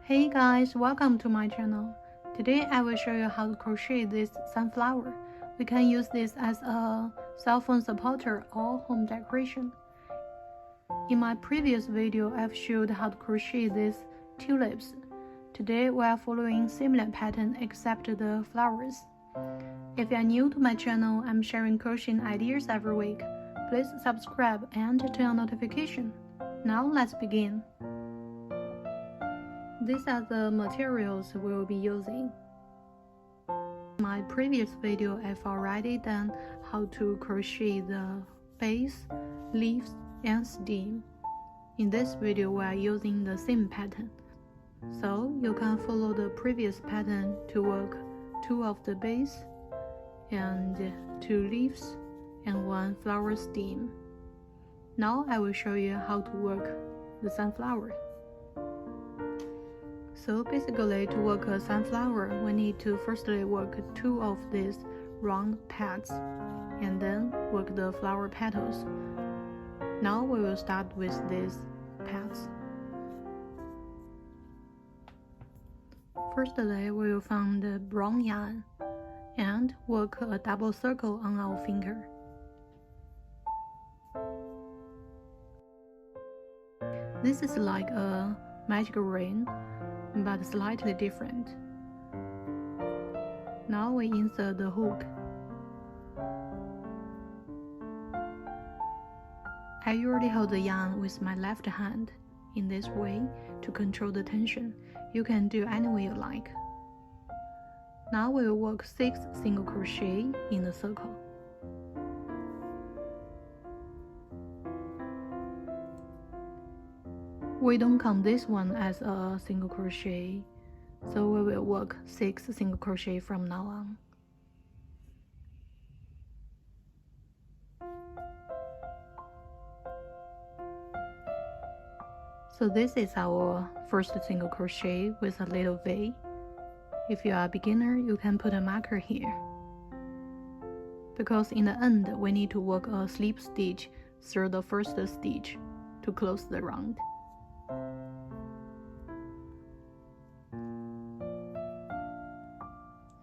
Hey guys, welcome to my channel. Today I will show you how to crochet this sunflower. We can use this as a cell phone supporter or home decoration. In my previous video, I've showed how to crochet these tulips. Today we are following similar pattern except the flowers. If you are new to my channel, I'm sharing crocheting ideas every week. Please subscribe and turn on notification. Now let's begin. These are the materials we will be using. In my previous video, I've already done how to crochet the base, leaves, and stem. In this video, we are using the same pattern. So you can follow the previous pattern to work 2 of the base, and 2 leaves, and 1 flower stem. Now I will show you how to work the sunflower. So basically, to work a sunflower, we need to firstly work 2 of these round pads and then work the flower petals. Now we will start with these pads. Firstly, we will find the brown yarn and work a double circle on our finger. This is like a magic ring, but slightly different. Now we insert the hook. I usually hold the yarn with my left hand in this way to control the tension. You can do any way you like. Now we will work 6 single crochet in the circle. We don't count this one as a single crochet, so we will work 6 single crochet from now on. So this is our first single crochet with a little V. If you are a beginner, you can put a marker here. Because in the end, we need to work a slip stitch through the first stitch to close the round.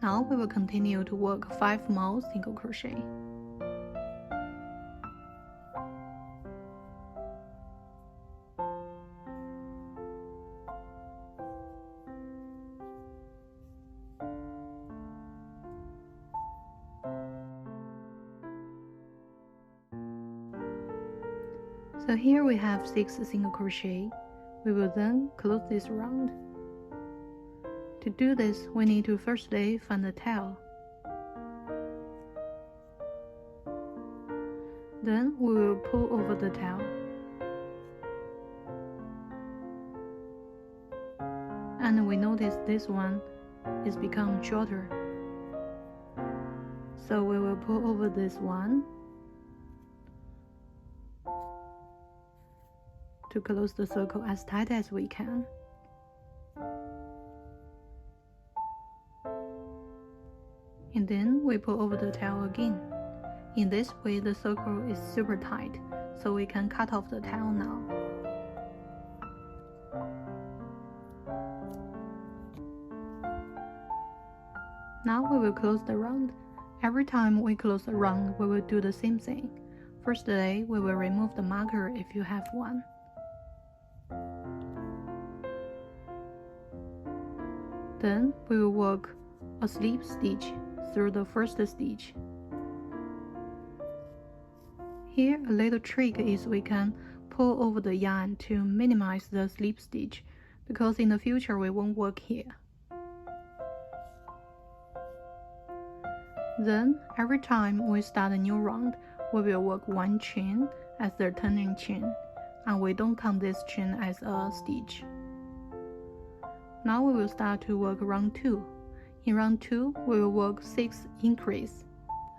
Now we will continue to work 5 more single crochet. So here we have 6 single crochet. We will then close this round. To do this, we need to firstly find the tail. Then we will pull over the tail. And we notice this one is become shorter. So we will pull over this one to close the circle as tight as we can. And then we pull over the tail again. In this way, the circle is super tight, so we can cut off the tail now. Now we will close the round. Every time we close a round, we will do the same thing. Firstly, we will remove the marker if you have one. Then we will work a slip stitch through the first stitch. Here, a little trick is we can pull over the yarn to minimize the slip stitch, because in the future we won't work here. Then, every time we start a new round, we will work 1 chain as the turning chain, and we don't count this chain as a stitch. Now we will start to work round 2. In round 2, we will work 6 increase,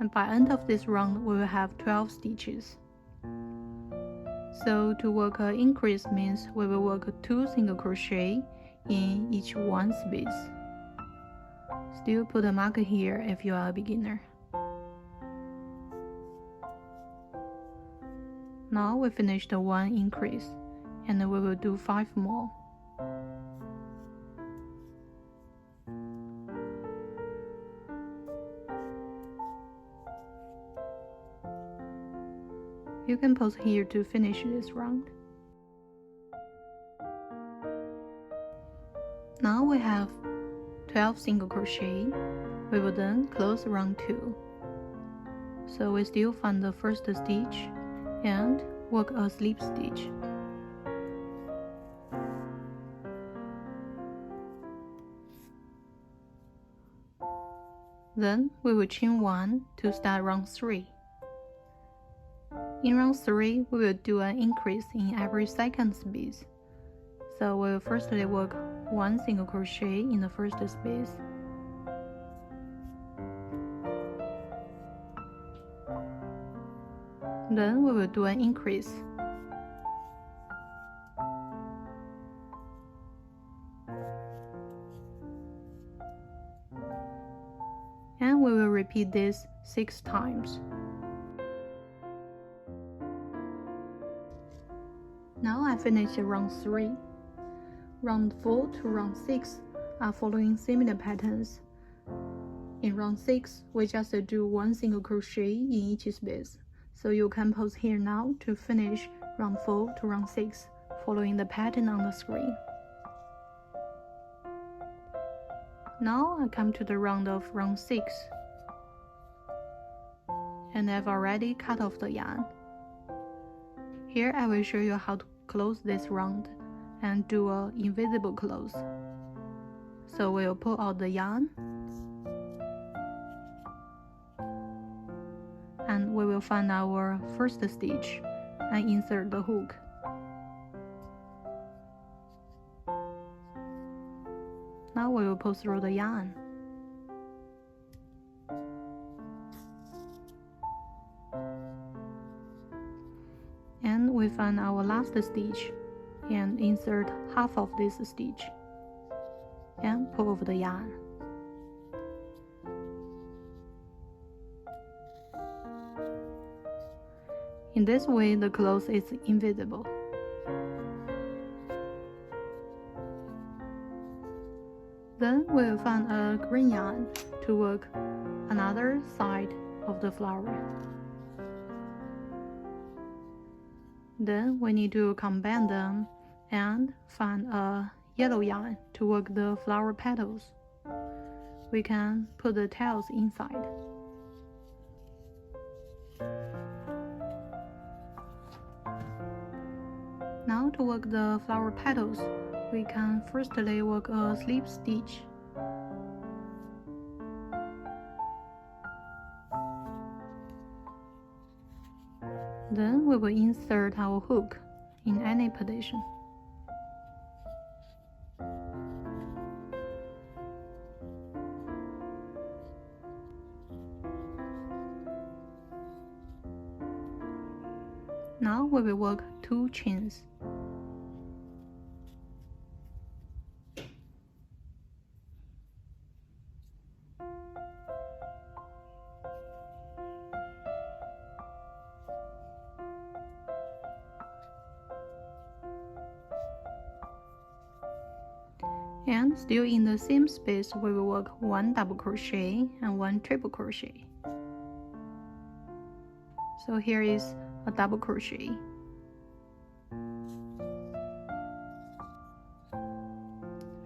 and by end of this round, we will have 12 stitches. So to work an increase means we will work 2 single crochet in each one space. Still put a marker here if you are a beginner. Now we finished the 1 increase, and we will do 5 more. You can pause here to finish this round. Now we have 12 single crochet. We will then close round 2. So we still find the first stitch and work a slip stitch. Then we will chain 1 to start round 3. In round 3, we will do an increase in every second space. So we will firstly work 1 single crochet in the first space. Then we will do an increase. And we will repeat this 6 times. Now I finished round 3. Round 4 to round 6 are following similar patterns. In round 6, we just do 1 single crochet in each space. So you can pause here now to finish round 4 to round 6, following the pattern on the screen. Now I come to the round of round 6. And I've already cut off the yarn. Here I will show you how to close this round and do an invisible close. So we'll pull out the yarn. And we will find our first stitch and insert the hook. Now we will pull through the yarn. And we find our last stitch and insert half of this stitch and pull over the yarn. In this way, the close is invisible. Then we will find a green yarn to work another side of the flower. Then we need to combine them and find a yellow yarn to work the flower petals. We can put the tails inside. Now to work the flower petals, we can firstly work a slip stitch. Then we will insert our hook in any position. Now we will work 2 chains. And still in the same space, we will work 1 double crochet and 1 triple crochet. So here is a double crochet.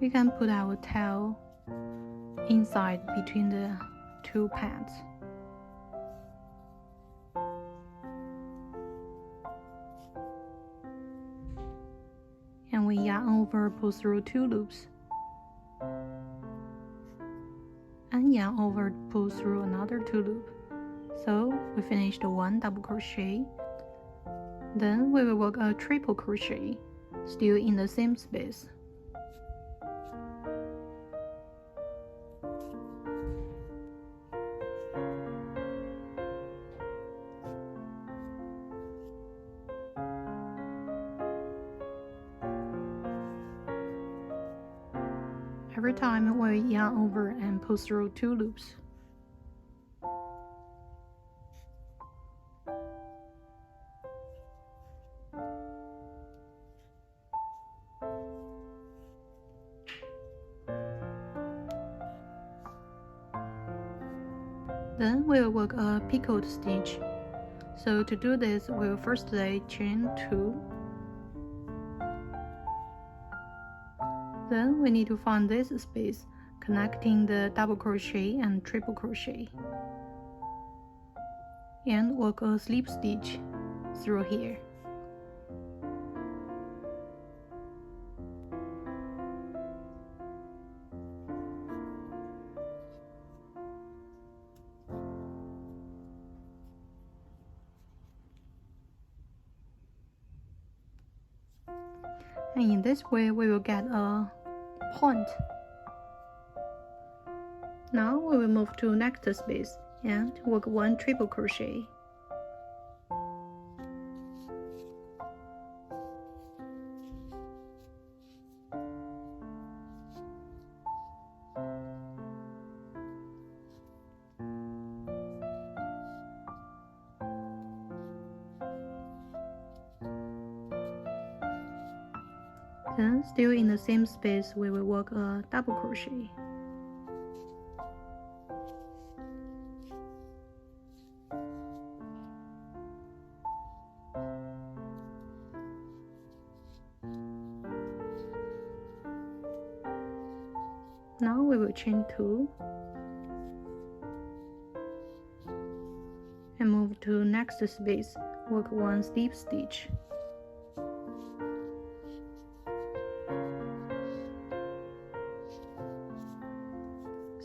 We can put our tail inside between the 2 pads. And we yarn over, pull through 2 loops. And yarn over, pull through another 2 loops. So we finished 1 double crochet. Then we will work a triple crochet, still in the same space. Every time we yarn over and pull through 2 loops. Then we will work a picot stitch, So to do this, we'll firstly chain 2. Then we need to find this space connecting the double crochet and triple crochet, and work a slip stitch through here. And in this way we will get a point. Now we will move to next space and work 1 triple crochet. Then, still in the same space, we will work a double crochet. Now we will chain 2 and move to next space, work 1 slip stitch.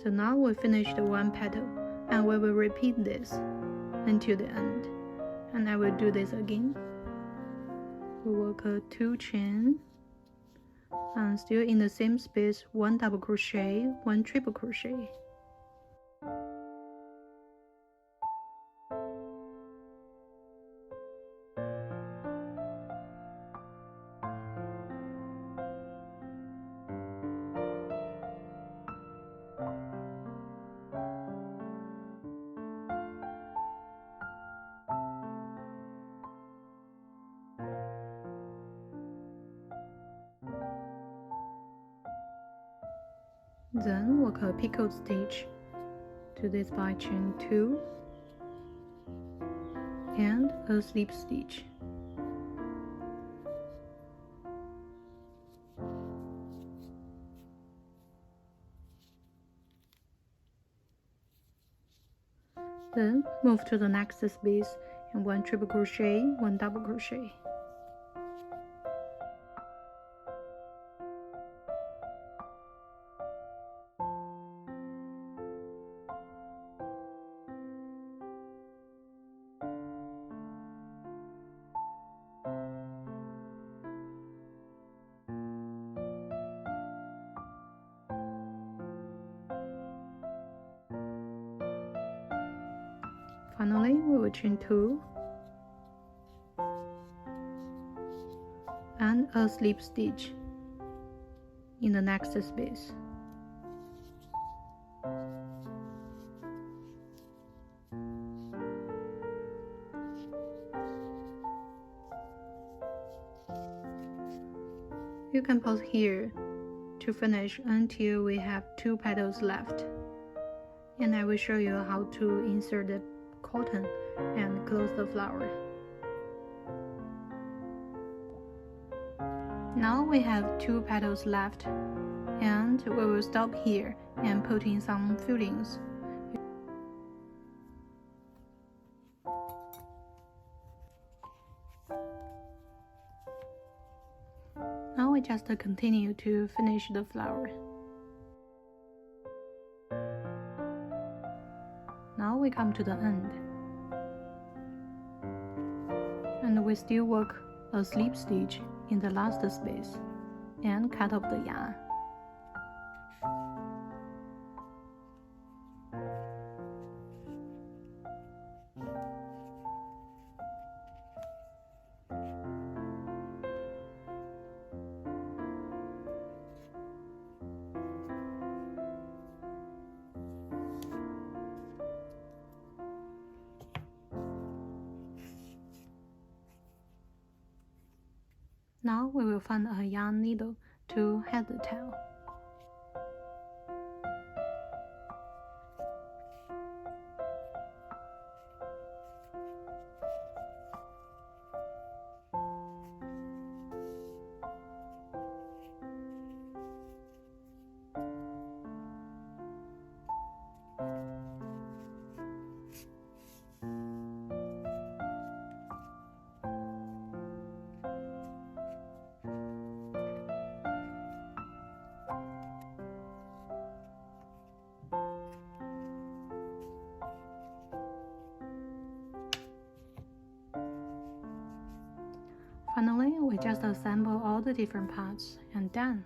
So now we finished 1 petal, and we will repeat this until the end. And I will do this again. We work a 2 chain, and still in the same space, 1 double crochet, 1 triple crochet. Then work a picot stitch. Do this by chain 2 and a slip stitch. Then move to the next space and 1 triple crochet, 1 double crochet. Finally, we will chain 2 and a slip stitch in the next space. You can pause here to finish until we have 2 petals left, and I will show you how to insert the cotton and close the flower. Now we have 2 petals left, and we will stop here and put in some fillings. Now we just continue to finish the flower. Now we come to the end, and we still work a slip stitch in the last space and cut off the yarn. Now we will find a yarn needle to head the tail. Finally, we just assemble all the different parts and done.